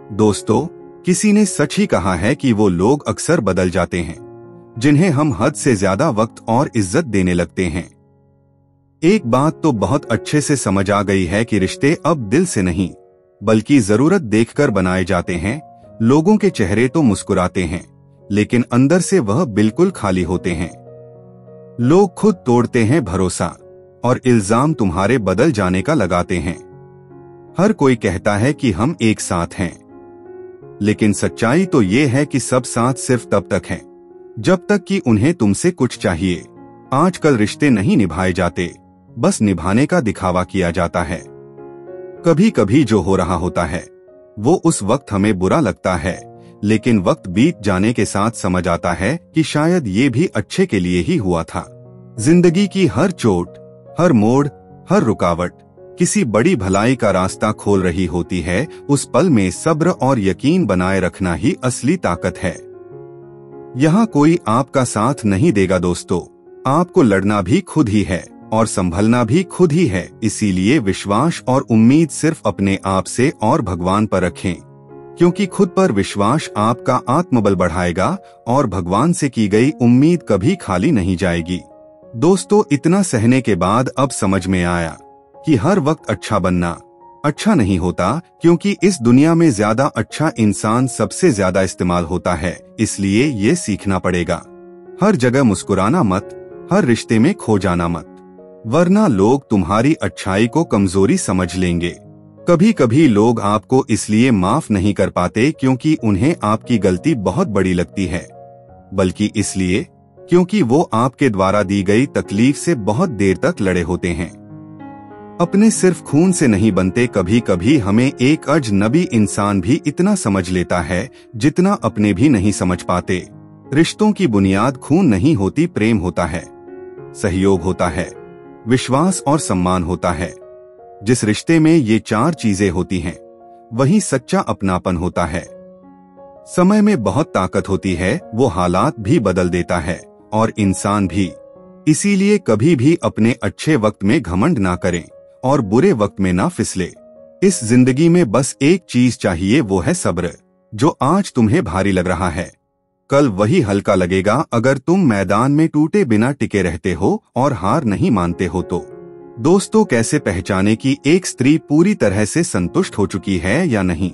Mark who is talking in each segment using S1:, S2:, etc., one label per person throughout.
S1: दोस्तों, किसी ने सच ही कहा है कि वो लोग अक्सर बदल जाते हैं जिन्हें हम हद से ज्यादा वक्त और इज्जत देने लगते हैं। एक बात तो बहुत अच्छे से समझ आ गई है कि रिश्ते अब दिल से नहीं बल्कि जरूरत देखकर बनाए जाते हैं। लोगों के चेहरे तो मुस्कुराते हैं लेकिन अंदर से वह बिल्कुल खाली होते हैं। लोग खुद तोड़ते हैं भरोसा और इल्जाम तुम्हारे बदल जाने का लगाते हैं। हर कोई कहता है कि हम एक साथ हैं, लेकिन सच्चाई तो ये है कि सब साथ सिर्फ तब तक हैं जब तक कि उन्हें तुमसे कुछ चाहिए। आजकल रिश्ते नहीं निभाए जाते, बस निभाने का दिखावा किया जाता है। कभी कभी जो हो रहा होता है वो उस वक्त हमें बुरा लगता है, लेकिन वक्त बीत जाने के साथ समझ आता है कि शायद ये भी अच्छे के लिए ही हुआ था। जिंदगी की हर चोट, हर मोड़, हर रुकावट किसी बड़ी भलाई का रास्ता खोल रही होती है। उस पल में सब्र और यकीन बनाए रखना ही असली ताकत है। यहाँ कोई आपका साथ नहीं देगा दोस्तों, आपको लड़ना भी खुद ही है और संभलना भी खुद ही है। इसीलिए विश्वास और उम्मीद सिर्फ अपने आप से और भगवान पर रखें, क्योंकि खुद पर विश्वास आपका आत्मबल बढ़ाएगा और भगवान से की गई उम्मीद कभी खाली नहीं जाएगी। दोस्तों, इतना सहने के बाद अब समझ में आया कि हर वक्त अच्छा बनना अच्छा नहीं होता, क्योंकि इस दुनिया में ज्यादा अच्छा इंसान सबसे ज्यादा इस्तेमाल होता है। इसलिए ये सीखना पड़ेगा, हर जगह मुस्कुराना मत, हर रिश्ते में खो जाना मत, वरना लोग तुम्हारी अच्छाई को कमजोरी समझ लेंगे। कभी कभी लोग आपको इसलिए माफ नहीं कर पाते क्योंकि उन्हें आपकी गलती बहुत बड़ी लगती है, बल्कि इसलिए क्योंकि वो आपके द्वारा दी गई तकलीफ से बहुत देर तक लड़े होते हैं। अपने सिर्फ खून से नहीं बनते, कभी कभी हमें एक अजनबी इंसान भी इतना समझ लेता है जितना अपने भी नहीं समझ पाते। रिश्तों की बुनियाद खून नहीं होती, प्रेम होता है, सहयोग होता है, विश्वास और सम्मान होता है। जिस रिश्ते में ये चार चीजें होती हैं, वही सच्चा अपनापन होता है। समय में बहुत ताकत होती है, वो हालात भी बदल देता है और इंसान भी। इसीलिए कभी भी अपने अच्छे वक्त में घमंड ना करें और बुरे वक्त में ना फिसले। इस जिंदगी में बस एक चीज चाहिए, वो है सब्र। जो आज तुम्हें भारी लग रहा है, कल वही हल्का लगेगा अगर तुम मैदान में टूटे बिना टिके रहते हो और हार नहीं मानते हो तो। दोस्तों, कैसे पहचाने कि एक स्त्री पूरी तरह से संतुष्ट हो चुकी है या नहीं?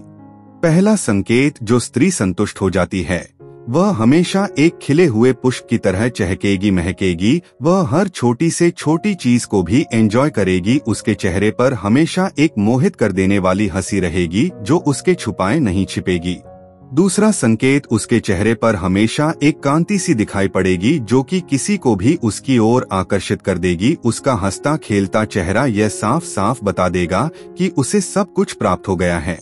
S1: पहला संकेत, जो स्त्री संतुष्ट हो जाती है वह हमेशा एक खिले हुए पुष्प की तरह चहकेगी, महकेगी। वह हर छोटी से छोटी चीज को भी एंजॉय करेगी। उसके चेहरे पर हमेशा एक मोहित कर देने वाली हंसी रहेगी जो उसके छुपाए नहीं छिपेगी। दूसरा संकेत, उसके चेहरे पर हमेशा एक कांति सी दिखाई पड़ेगी जो कि किसी को भी उसकी ओर आकर्षित कर देगी। उसका हंसता खेलता चेहरा यह साफ साफ बता देगा कि उसे सब कुछ प्राप्त हो गया है।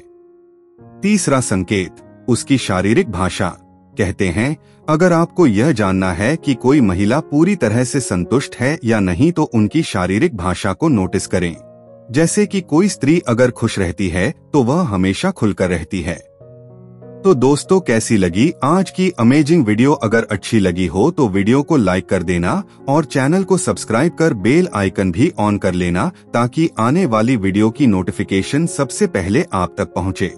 S1: तीसरा संकेत, उसकी शारीरिक भाषा। कहते हैं, अगर आपको यह जानना है कि कोई महिला पूरी तरह से संतुष्ट है या नहीं तो उनकी शारीरिक भाषा को नोटिस करें। जैसे कि कोई स्त्री अगर खुश रहती है तो वह हमेशा खुलकर रहती है। तो दोस्तों, कैसी लगी आज की अमेजिंग वीडियो? अगर अच्छी लगी हो तो वीडियो को लाइक कर देना और चैनल को सब्सक्राइब कर बेल आइकन भी ऑन कर लेना ताकि आने वाली वीडियो की नोटिफिकेशन सबसे पहले आप तक पहुंचे।